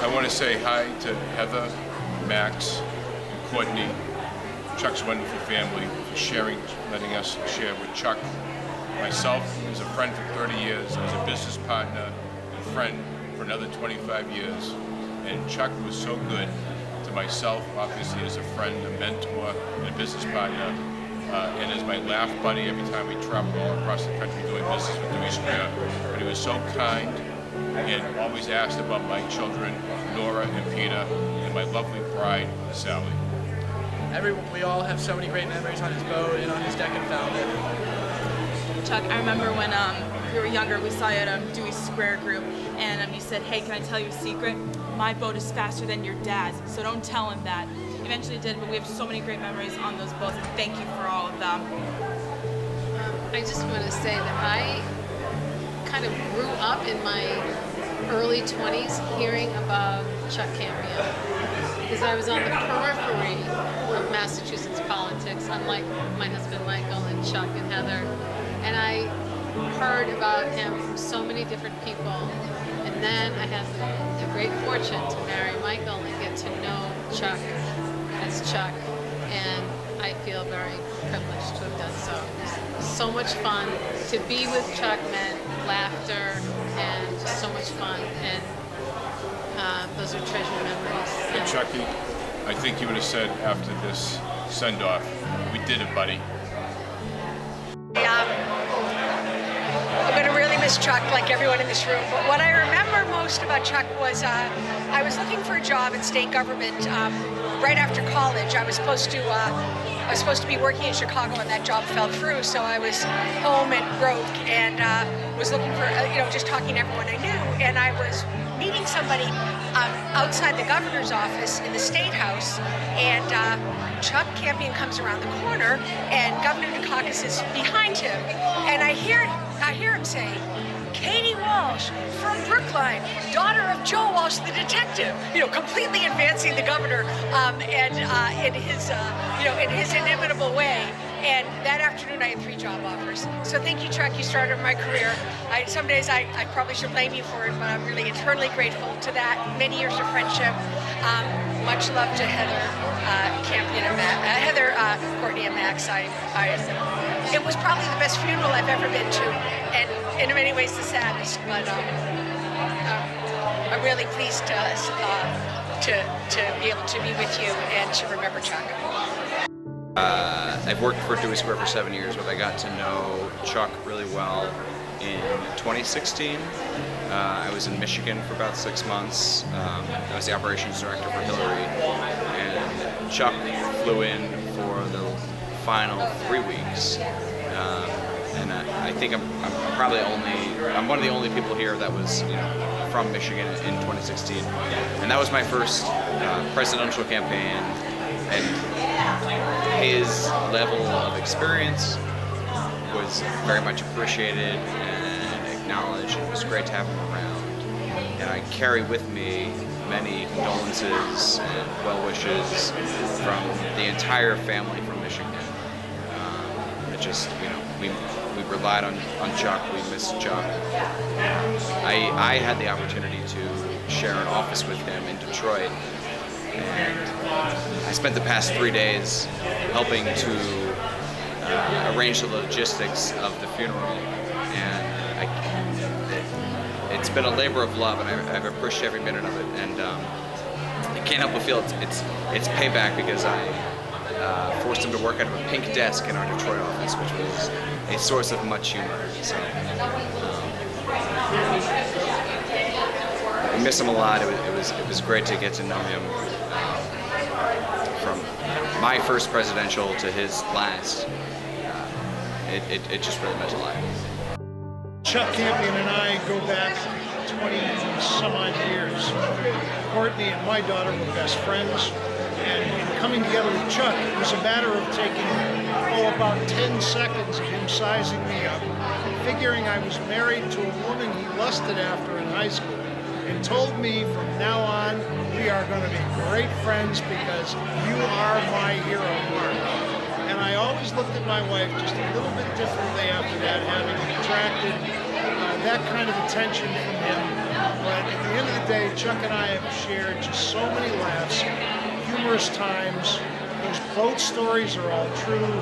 I want to say hi to Heather, Max, and Courtney, Chuck's wonderful family, for sharing, letting us share with Chuck. Myself, as a friend for 30 years, as a business partner and friend for another 25 years. And Chuck was so good to myself, obviously as a friend, a mentor, and a business partner, and as my laugh buddy every time we traveled all across the country doing business with Dewey. But he was so kind and always asked about my children, Nora and Peter, and my lovely bride, Sally. We all have so many great memories on his boat and on his deck and Falmouth. Chuck, I remember when we were younger, we saw you at Dewey Square group, and you said, hey, can I tell you a secret? My boat is faster than your dad's, so don't tell him that. Eventually did, but we have so many great memories on those boats, and thank you for all of them. I just want to say that I kind of grew up in my early 20s hearing about Chuck Campion, because I was on the periphery of Massachusetts politics, unlike my husband Michael and Chuck and Heather. And I heard about him from so many different people. And then I had the great fortune to marry Michael and get to know Chuck as Chuck. And I feel very privileged to have done so. It was so much fun. To be with Chuck meant laughter and just so much fun. And those are treasured memories. And Chucky, I think you would have said after this send-off, we did it, buddy. I'm going to really miss Chuck, like everyone in this room. But what I remember most about Chuck was I was looking for a job in state government right after college. I was supposed to be working in Chicago, and that job fell through. So I was home and broke, and was looking for, just talking to everyone I knew. And I was meeting somebody outside the governor's office in the State House, and Chuck Campion comes around the corner, and Governor Dukakis is behind him, and I hear him say, Katie Walsh from Brookline, daughter of Joe Walsh, the detective, completely advancing the governor, and in his inimitable way. And that afternoon, I had 3 job offers. So thank you, Chuck. You started my career. Some days I probably should blame you for it, but I'm really eternally grateful to that. Many years of friendship. Much love to Heather, Campion, and Heather, Courtney, and Max. It was probably the best funeral I've ever been to, and in many ways the saddest. But I'm really pleased to be able to be with you and to remember Chuck. I've worked for Dewey Square for 7 years, but I got to know Chuck really well in 2016. I was in Michigan for about 6 months. I was the operations director for Hillary, and Chuck flew in for the final 3 weeks. And I think I'm one of the only people here that was from Michigan in 2016, and that was my first presidential campaign. And his level of experience was very much appreciated and acknowledged. It was great to have him around. And I carry with me many condolences and well wishes from the entire family from Michigan. We relied on Chuck, we missed Chuck. I had the opportunity to share an office with him in Detroit. And I spent the past 3 days helping to arrange the logistics of the funeral, and it's been a labor of love, and I've appreciated every minute of it. And I can't help but feel it's payback, because I forced him to work out of a pink desk in our Detroit office, which was a source of much humor. So I miss him a lot. It was great to get to know him. From my first presidential to his last, it just really meant a lot. Chuck Campion and I go back 20-some-odd years. Courtney and my daughter were best friends, and in coming together with Chuck, it was a matter of taking, about 10 seconds of him sizing me up, figuring I was married to a woman he lusted after in high school, and told me from now on, we are going to be great friends because you are my hero, Mark. And I always looked at my wife just a little bit differently after that, having attracted that kind of attention from him. But at the end of the day, Chuck and I have shared just so many laughs, humorous times. Those boat stories are all true.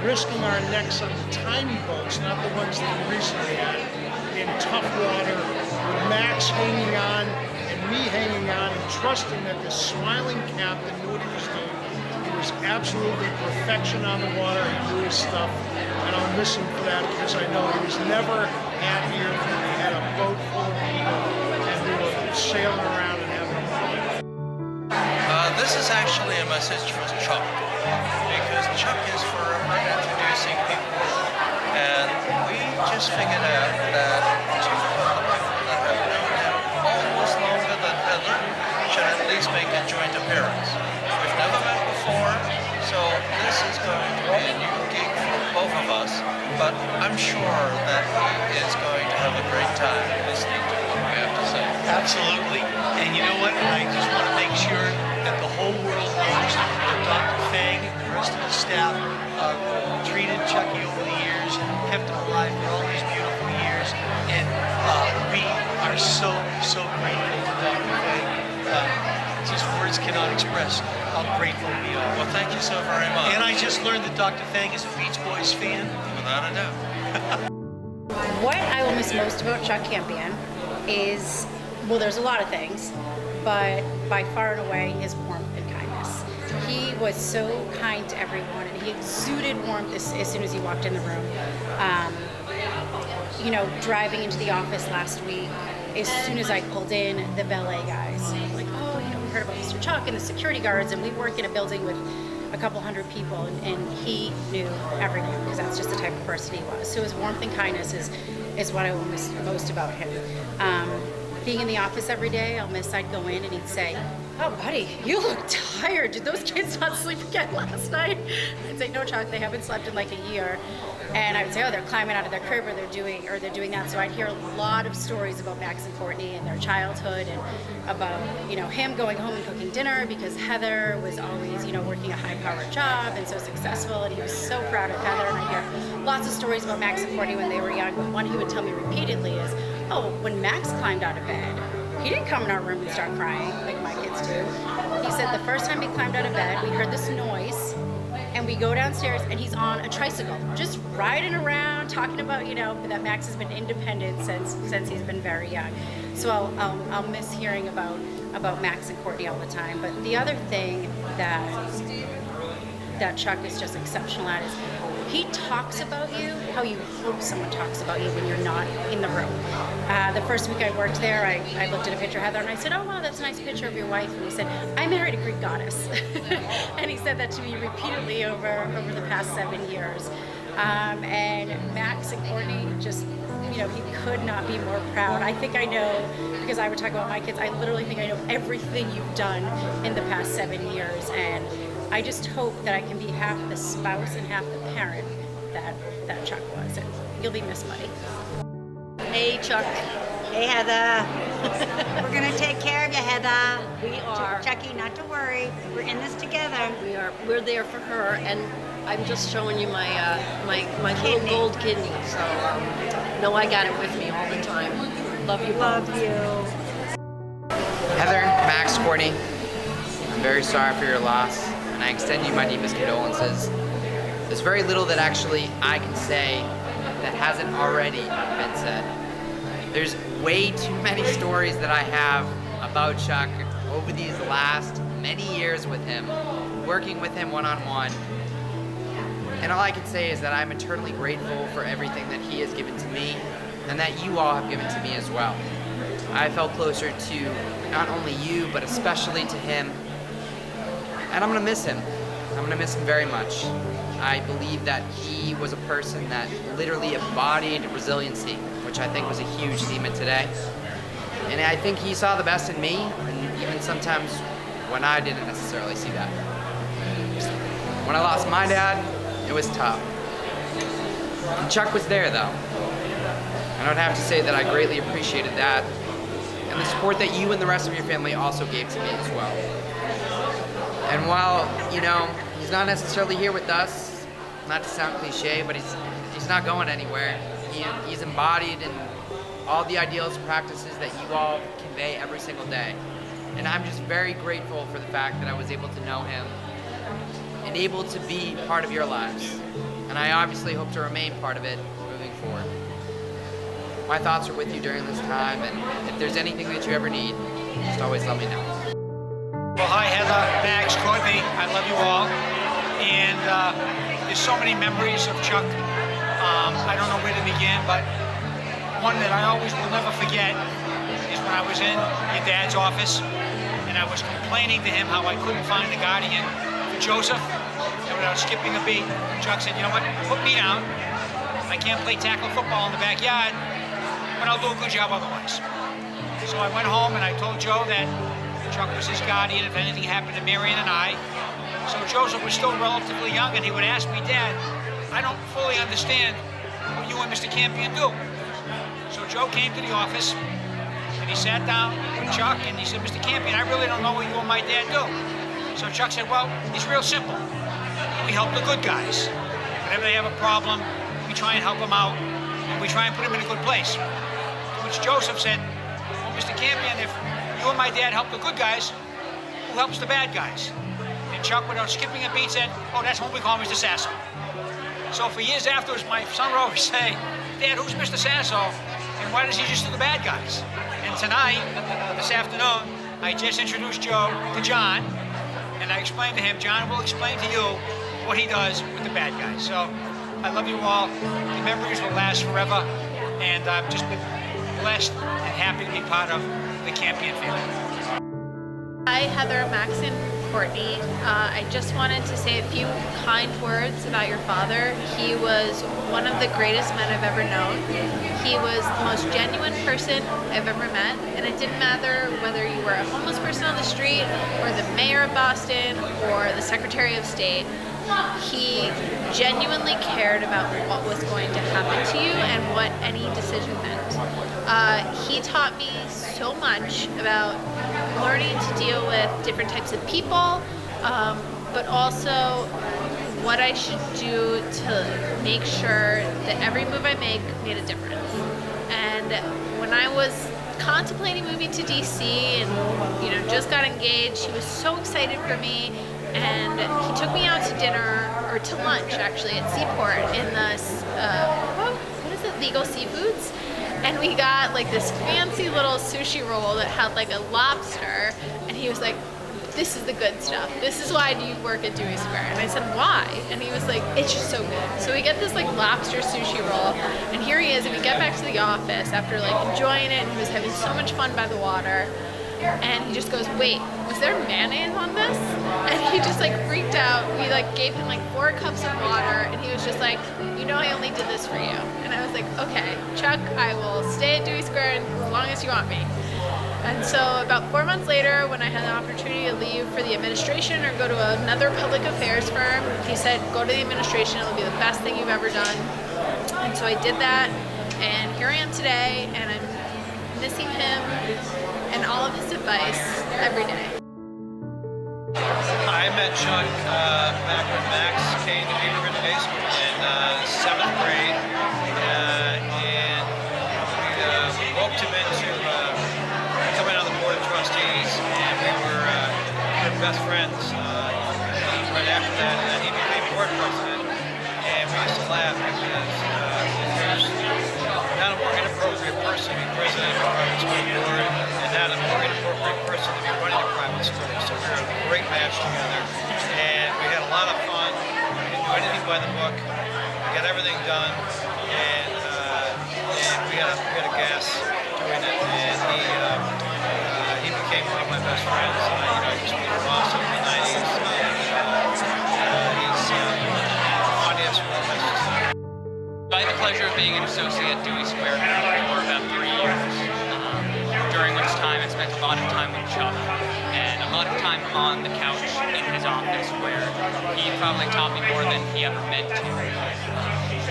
Risking our necks on the tiny boats, not the ones that we recently had, in tough water, with Max hanging on and me hanging on and trusting that this smiling captain knew what he was doing. He was absolutely perfection on the water. He knew his stuff, and I'll miss him for that because I know he was never happier than we had a boat full of people and we were sailing around and having a fun. This is actually a message for Chuck, because Chuck is forever introducing people, and we just figured out that two people that have known him almost longer than Heather should at least make a joint appearance. We've never met before, so this is going to be a new gig for both of us, but I'm sure that he is going to have a great time listening to what we have to say. Absolutely. And you know what? I just want to make sure that the whole world knows that Dr. Fang and the rest of the staff treated Chucky over the years and kept him alive for all these beautiful years. And we are so grateful to Dr. Fang. Just words cannot express how grateful we are. Well, thank you so very much. And I just learned that Dr. Fang is a Beach Boys fan. Without a doubt. What I will miss most about Chuck Campion is, well, there's a lot of things, but by far and away his warmth and kindness. He was so kind to everyone, and he exuded warmth as soon as he walked in the room. You know, driving into the office last week, as soon as I pulled in, the valet guys were like, oh, you know, we heard about Mr. Chuck and the security guards, and we work in a building with a couple hundred people, and he knew everyone because that's just the type of person he was. So his warmth and kindness is what I will miss most about him. Being in the office every day, I'd go in and he'd say, oh, buddy, you look tired. Did those kids not sleep again last night? I'd say, no, Chuck, they haven't slept in like a year. And I would say, oh, they're climbing out of their crib, or they're doing that. So I'd hear a lot of stories about Max and Courtney and their childhood, and about, you know, him going home and cooking dinner because Heather was always, you know, working a high-powered job and so successful, and he was so proud of Heather. And I hear lots of stories about Max and Courtney when they were young. But one he would tell me repeatedly is, oh, when Max climbed out of bed, he didn't come in our room and start crying like my kids do. He said the first time he climbed out of bed, we heard this noise, and we go downstairs and he's on a tricycle, just riding around, talking about, you know, that Max has been independent since he's been very young. So I'll miss hearing about Max and Courtney all the time. But the other thing that Chuck is just exceptional at is he talks about you how you hope someone talks about you when you're not in the room. The first week I worked there, I looked at a picture of Heather and I said, oh wow, that's a nice picture of your wife. And he said, I married a Greek goddess. And he said that to me repeatedly over the past 7 years. And Max and Courtney just, you know, he could not be more proud. I think I know, because I would talk about my kids, I literally think I know everything you've done in the past 7 years. And I just hope that I can be half the spouse and half the parent that Chuck was. And you'll be missed, buddy. Hey, Chuck. Hey, Heather. We're going to take care of you, Heather. We are. Chucky, not to worry. We're in this together. We are. We're there for her, and I'm just showing you my my little gold kidney. So, no, I got it with me all the time. Love you. Love both. you. Heather, Max, Courtney, I'm very sorry for your loss, and I extend you my deepest condolences. There's very little that actually I can say that hasn't already been said. There's way too many stories that I have about Chuck over these last many years with him, working with him one-on-one. And all I can say is that I'm eternally grateful for everything that he has given to me, and that you all have given to me as well. I felt closer to not only you, but especially to him. And I'm gonna miss him. I'm gonna miss him very much. I believe that he was a person that literally embodied resiliency, which I think was a huge theme of today. And I think he saw the best in me, and even sometimes when I didn't necessarily see that. When I lost my dad, it was tough. And Chuck was there though. And I would have to say that I greatly appreciated that, and the support that you and the rest of your family also gave to me as well. And while, you know, he's not necessarily here with us, not to sound cliche, but he's not going anywhere. He's embodied in all the ideals and practices that you all can convey every single day. And I'm just very grateful for the fact that I was able to know him and able to be part of your lives. And I obviously hope to remain part of it moving forward. My thoughts are with you during this time, and if there's anything that you ever need, just always let me know. Well, hi Heather, Max, Courtney, I love you all. And there's so many memories of Chuck. I don't know where to begin, but one that I always will never forget is when I was in your dad's office and I was complaining to him how I couldn't find the guardian for Joseph. And when I was skipping a beat, Chuck said, you know what, put me down. I can't play tackle football in the backyard, but I'll do a good job otherwise. So I went home and I told Joe that Chuck was his guardian if anything happened to Marion and I. So Joseph was still relatively young and he would ask me, Dad, I don't fully understand what you and Mr. Campion do. So Joe came to the office and he sat down with Chuck and he said, Mr. Campion, I really don't know what you and my dad do. So Chuck said, well, it's real simple. We help the good guys. Whenever they have a problem, we try and help them out and we try and put them in a good place. To which Joseph said, well, Mr. Campion, if you and my dad help the good guys, who helps the bad guys? And Chuck, without skipping a beat, said, oh, that's what we call Mr. Sasso. So for years afterwards, my son would always say, Dad, who's Mr. Sasso? And why does he just do the bad guys? And tonight, this afternoon, I just introduced Joe to John, and I explained to him, John will explain to you what he does with the bad guys. So I love you all. The memories will last forever, and I've just been blessed and happy to be part of the Campion family. Hi, Heather, Max, and Courtney. I just wanted to say a few kind words about your father. He was one of the greatest men I've ever known. He was the most genuine person I've ever met, and it didn't matter whether you were a homeless person on the street or the mayor of Boston or the Secretary of State. He genuinely cared about what was going to happen to you and what any decision meant. He taught me so much about learning to deal with different types of people, but also what I should do to make sure that every move I make made a difference. And when I was contemplating moving to DC and just got engaged, he was so excited for me, and he took me out to dinner, or to lunch actually, at Seaport in the what is it, Legal Seafoods, and we got like this fancy little sushi roll that had like a lobster, and he was like, this is the good stuff. This is why you work at Dewey Square. And I said, why? And he was like, it's just so good. So we get this like lobster sushi roll, and here he is, and we get back to the office after like enjoying it, and he was having so much fun by the water. And he just goes, wait, was there mayonnaise on this? And he just like freaked out. We like gave him like 4 cups of water, and he was just like, you know, I only did this for you. And I was like, okay, Chuck, I will stay at Dewey Square as long as you want me. And so about 4 months later, when I had the opportunity to leave for the administration or go to another public affairs firm, he said, go to the administration, it'll be the best thing you've ever done. And so I did that, and here I am today, and I'm missing him and all of his advice every day. I met Chuck back when Max came to Beaverton High School in 7th grade, and we roped him into coming on the board of trustees, and we were best friends. Right after that, he became board president, and we used to laugh because there's not a more inappropriate person to be president of a private school board, and not a more inappropriate person to be running a private school. So we were a great match together, and we had a lot of fun. We didn't do anything by the book. We got everything done, and we had a gas doing it. And he became one of my best friends. I used to be the boss of the 90s. He's audience well necessary. I had the pleasure of being an associate at Dewey Square for about 3 years, during which time I spent a lot of time with Chuck, and a lot of time on the couch in his office, where he probably taught me more than he ever meant to.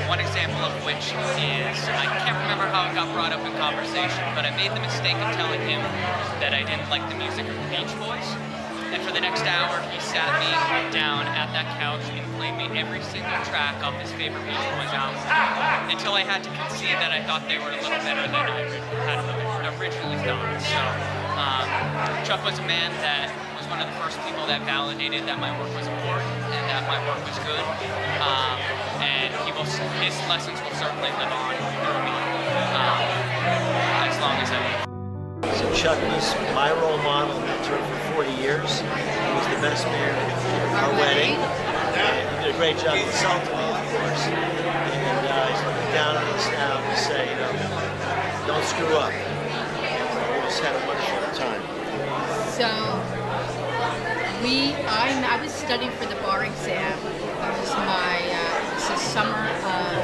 One example of which is, I can't remember how it got brought up in conversation, but I made the mistake of telling him that I didn't like the music of the Beach Boys. And for the next hour, he sat me down at that couch and played me every single track off his favorite Beach Boys album, until I had to concede that I thought they were a little better than I had originally thought. So Chuck was a man that was one of the first people that validated that my work was important and that my work was good. And his lessons will certainly live on through me as long as I live. So Chuck was my role model and mentor for 40 years. He was the best man at our wedding. And he did a great job consulting me, of course. And he's looking down on us now to say, you know, don't screw up. We just had a wonderful time. So I was studying for the bar exam. It was the summer of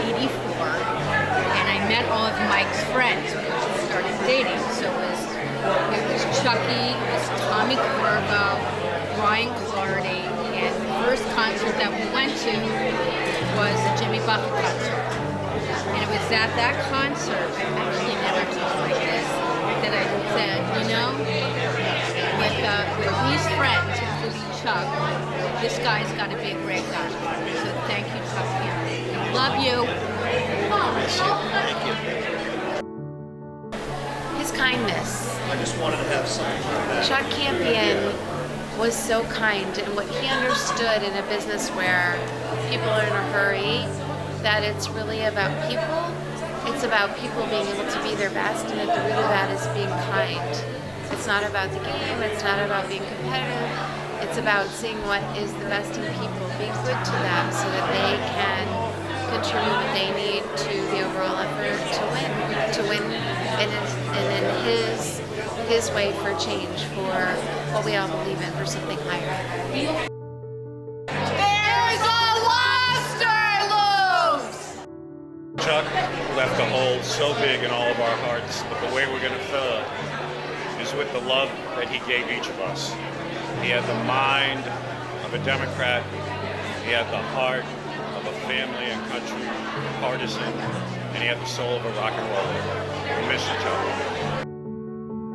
'84, and I met all of Mike's friends when we started dating. So it was Chucky, it was Tommy Corvo, Brian Clardy, and the first concert that we went to was a Jimmy Buffett concert. And it was at that concert, I've actually never talked like this, that I said, you know, with these friends, including Chuck, this guy's got to be a great guy. So thank you, Chuck. I love you. Thank you. His kindness. I just wanted to have something like that. Chuck Campion was so kind, and what he understood in a business where people are in a hurry, that it's really about people. It's about people being able to be their best, and at the root of that is being kind. It's not about the game, it's not about being competitive, it's about seeing what is the best in people, being good to them so that they can contribute what they need to the overall effort to win and in his way for change, for what we all believe in, for something higher. There's a lost or lose! Chuck left a hole so big in all of our hearts, but the way we're going to fill it is with the love that he gave each of us. He had the mind of a Democrat. He had the heart of a family and country partisan, and he had the soul of a rock and roller. We miss you, Chuck.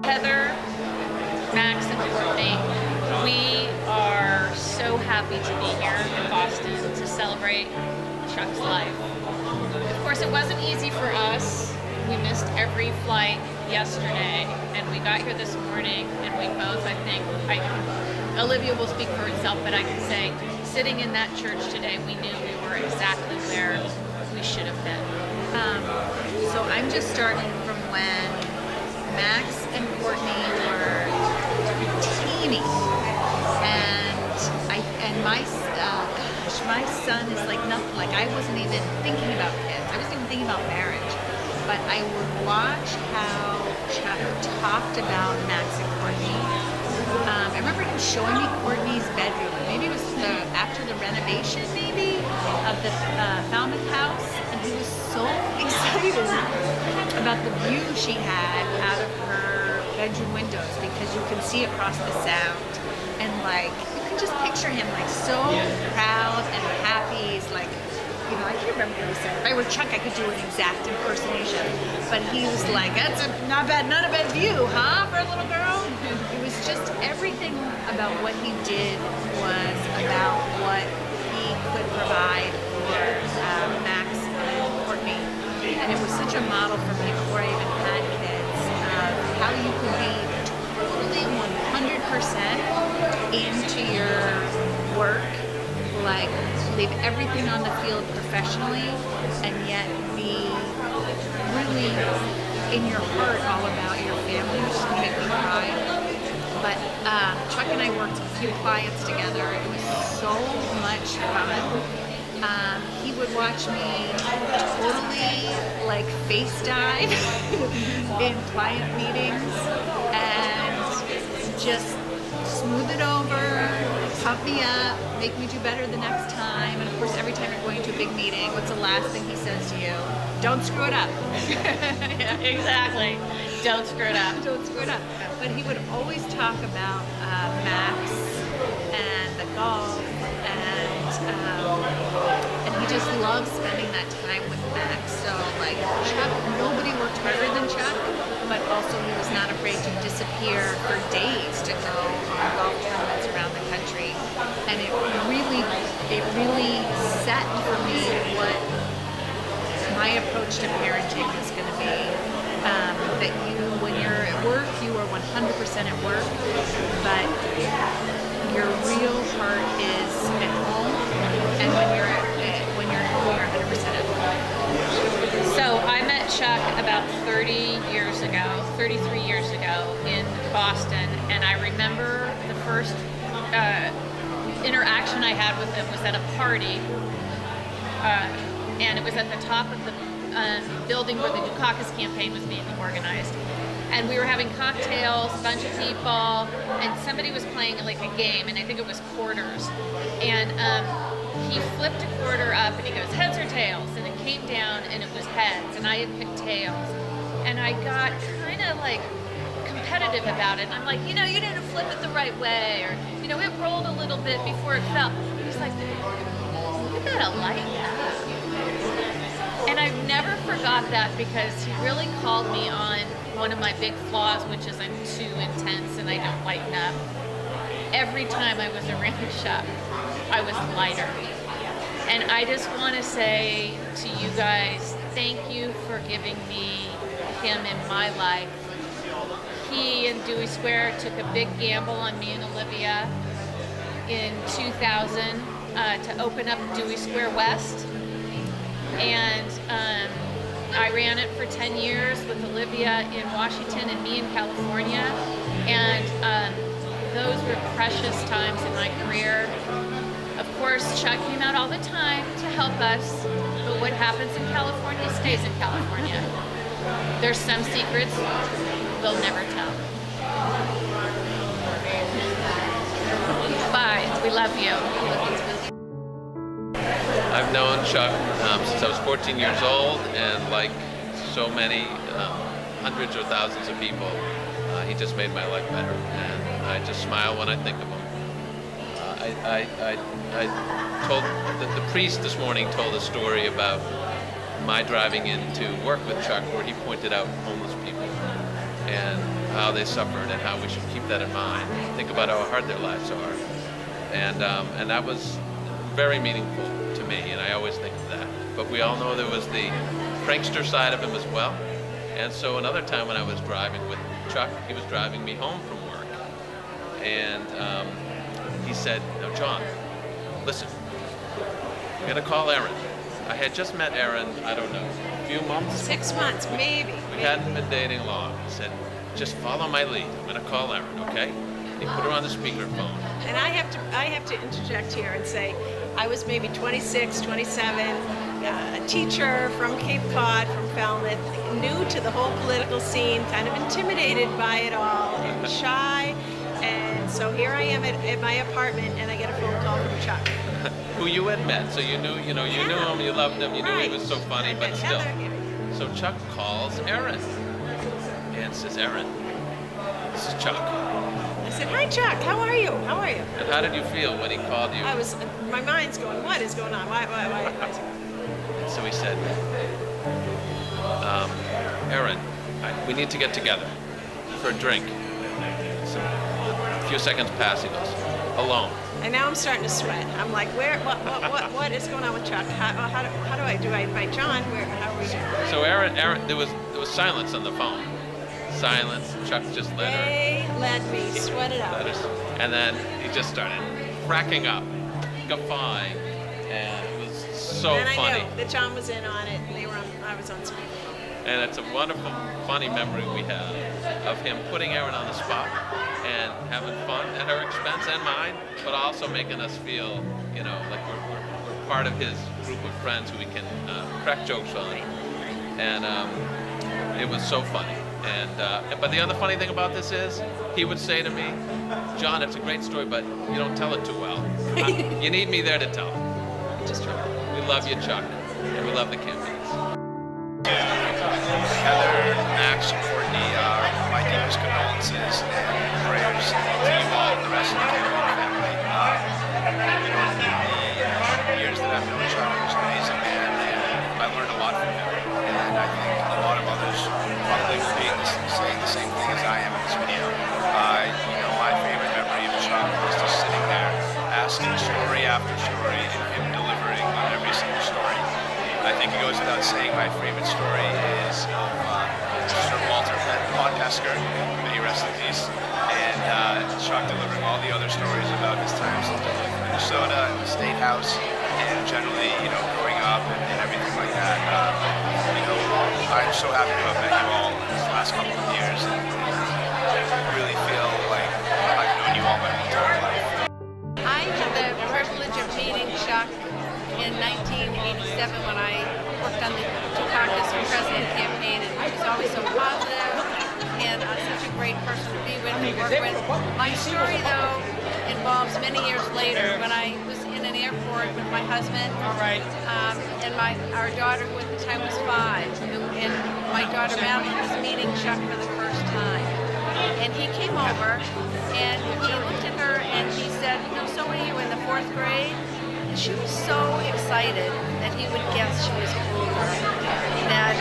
Heather, Max, and Courtney, we are so happy to be here in Boston to celebrate Chuck's life. Of course, it wasn't easy for us. We missed every flight yesterday, and we got here this morning, and we both, Olivia will speak for herself, but I can say, sitting in that church today, we knew we were exactly where we should have been. So I'm just starting from when Max and Courtney were teeny, and my son is like nothing. Like, I wasn't even thinking about kids. I wasn't even thinking about marriage. But I would watch how Chuck talked about Max and Courtney. I remember him showing me Courtney's bedroom. Maybe it was after the renovation, maybe, of the Falmouth house. And he was so excited about the view she had out of her bedroom windows, because you can see across the sound. And like, you can just picture him like so proud and happy. He's like, you know, I can't remember what he said. If I were Chuck, I could do an exact impersonation. But he was like, that's not a bad view, huh, for a little girl? It was just everything about what he did was about what he could provide for Max and Courtney. And it was such a model for me before I even had kids, of how you could be totally 100% into your work, like leave everything on the field professionally, and yet be really in your heart all about your family, which is going to make me cry. But Chuck and I worked a few clients together. It was so much fun. He would watch me totally like FaceTime in client meetings and just smooth it over, pump me up, make me do better the next time. And of course, every time you're going to a big meeting, what's the last thing he says to you? Don't screw it up. Yeah, exactly. Don't screw it up. Don't screw it up. But he would always talk about Max and the golf, and he just loved spending that time with Max. So like Chuck, nobody worked harder than Chuck, but also he was not afraid to disappear for days to go on golf 100% at work, but your real heart is at home, and when you're home, you're 100% at home. So I met Chuck about 33 years ago in Boston, and I remember the first interaction I had with him was at a party, and it was at the top of the building where the Dukakis campaign was being organized. And we were having cocktails, a bunch of people, and somebody was playing like a game, and I think it was quarters. And he flipped a quarter up, and he goes, heads or tails? And it came down, and it was heads, and I had picked tails. And I got kind of like competitive about it. And I'm like, you didn't flip it the right way, or, it rolled a little bit before it fell. He's like, you gotta like that. And I've never forgot that, because he really called me on one of my big flaws, which is I'm too intense and I don't lighten up. Every time I was around Chuck, I was lighter. And I just want to say to you guys, thank you for giving me him in my life. He and Dewey Square took a big gamble on me and Olivia in 2000 to open up Dewey Square West. And I ran it for 10 years with Olivia in Washington and me in California. And those were precious times in my career. Of course, Chuck came out all the time to help us, but what happens in California stays in California. There's some secrets we'll never tell. Bye, we love you. I've known Chuck since I was 14 years old, and like so many hundreds or thousands of people, he just made my life better, and I just smile when I think of him. I told the priest this morning told a story about my driving in to work with Chuck, where he pointed out homeless people and how they suffered, and how we should keep that in mind. Think about how hard their lives are, and that was very meaningful to me, and I always think of that. But we all know there was the prankster side of him as well. And so another time when I was driving with Chuck, he was driving me home from work, and he said, "Now, John, listen, I'm gonna call Erin." I had just met Erin, I don't know, a few months? 6 months, maybe. We hadn't been dating long. He said, "Just follow my lead. I'm gonna call Erin, okay?" And he put her on the speakerphone. And I have to interject here and say, I was maybe 26, 27, a teacher from Cape Cod, from Falmouth, new to the whole political scene, kind of intimidated by it all, and shy. And so here I am at my apartment, and I get a phone call from Chuck. Who you had met, so you knew him, you loved him, you knew he was so funny, but still. So Chuck calls Erin and says, "Erin, this is Chuck." I said, "Hi, Chuck. How are you? How are you?" And how did you feel when he called you? My mind's going, what is going on? Why? And so he said, "Erin, we need to get together for a drink." So a few seconds pass, he goes, "Alone." And now I'm starting to sweat. I'm like, what is going on with Chuck? How do I invite John? How are we? So Erin, there was silence on the phone. Silence. Chuck just let her. They let me sweat it out. And then he just started cracking up, guffawing, and it was so and funny. I knew that John was in on it, and I was on speakerphone. And it's a wonderful, funny memory we have of him putting Erin on the spot and having fun at her expense and mine, but also making us feel, like we're part of his group of friends who we can crack jokes on. And it was so funny. But the other funny thing about this is, he would say to me, "John, it's a great story, but you don't tell it too well. You need me there to tell it." Just true. We love you, Chuck, and we love the Campions. Heather, Max, and Courtney, my deepest condolences and prayers to you all and the rest of the Campion family. The years that I've known Chuck, he was an amazing man, and I learned a lot from him. And I think a lot of others probably will be saying the same thing as I am in this video. My favorite memory of Chuck was just sitting there asking story after story and him delivering on every single story. I think it goes without saying my favorite story is of Sir Walter Penn Podpesker, may he rest in peace. And Chuck delivering all the other stories about his times in Minnesota and the State House, and generally, growing up and everything like that. I'm so happy to have met you all these last couple of years, and really feel like I've known you all my entire life. I had the privilege of meeting Chuck in 1987 when I worked on the Dukakis for President campaign, and he was always so positive and such a great person to be with and work with. My story, though, involves many years later when I was in an airport with my husband and our daughter, who at the time was 5, and my daughter Madeline was meeting Chuck for the first time. And he came over and he looked at her and he said, so are you in the 4th grade? And she was so excited that he would guess she was older. That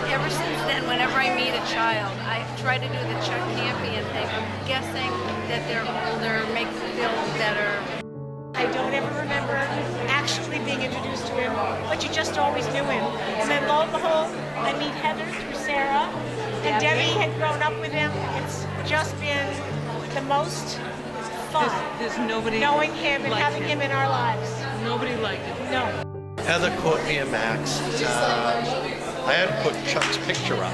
ever since then, whenever I meet a child, I try to do the Chuck Campion thing of guessing that they're older, make them feel better. I don't ever remember actually being introduced to him, but you just always knew him. And then lo and behold, I meet Heather through Sarah, and Debbie had grown up with him. It's just been the most fun. There's nobody knowing him and like having him in our lives. Nobody liked it. No. Heather, Courtney, and Max. I had to put Chuck's picture up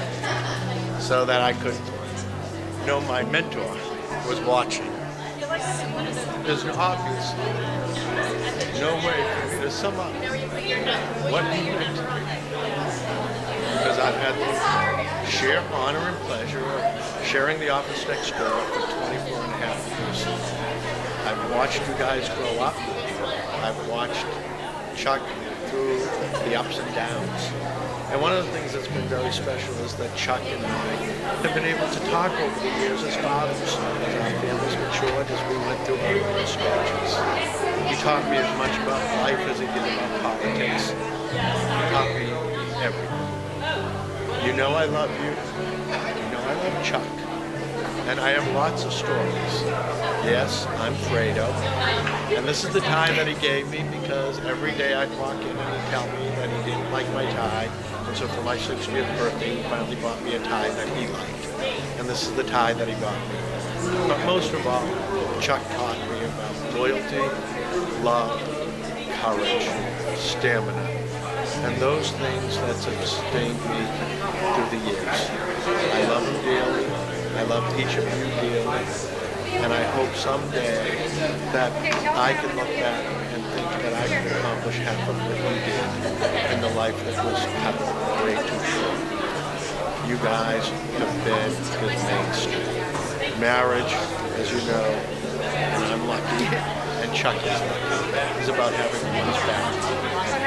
so that I could know my mentor was watching. There's obviously no way for me to sum up what he meant to me, because I've had the sheer honor and pleasure of sharing the office next door for 24 and a half years. I've watched you guys grow up. I've watched Chuck through the ups and downs. And one of the things that's been very special is that Chuck and I have been able to talk over the years as fathers, as our families matured, as we went through our own stages. He taught me as much about life as he did about politics. He taught me everything. You know I love you. You know I love Chuck. And I have lots of stories. Yes, I'm Fredo. And this is the tie that he gave me, because every day I'd walk in and he'd tell me that he didn't like my tie. And so for my 60th birthday, he finally bought me a tie that he liked. And this is the tie that he bought me. But most of all, Chuck taught me about loyalty, love, courage, stamina, and those things that sustained me through the years. I love him dearly. I love each of you dearly, and I hope someday that I can look back and think that I can accomplish half of what you did in the life that was cut way too short. You guys have been his mainstay. Marriage, as you know, and I'm lucky, and Chuck is lucky, is about having one's back.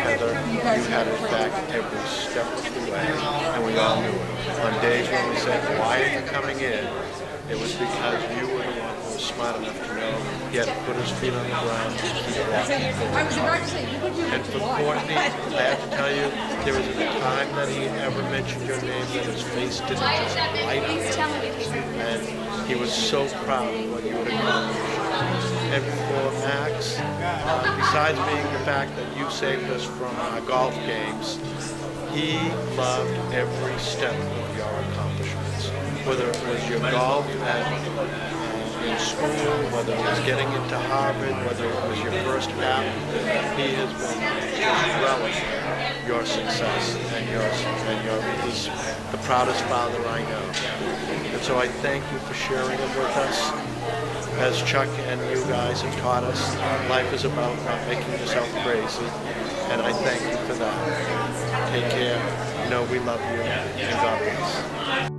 Heather, you had it back every step of the way, and we all knew it. On days when we said, why are you coming in? It was because you were the one who was smart enough to know he had to put his feet on the ground and keep walking forward. And for Courtney, I have to tell you, there was a time that he ever mentioned your name that his face didn't just light up. And he was so proud of what you had accomplished. And for Max, besides being the fact that you saved us from our golf games, he loved every step of your accomplishments. Whether it was your golf in school, whether it was getting into Harvard, whether it was your first app, he has been just relishing your success, and he's the proudest father I know. And so I thank you for sharing it with us. As Chuck and you guys have taught us, life is about not making yourself crazy, and I thank you for that. Take care. Know we love you, and God bless.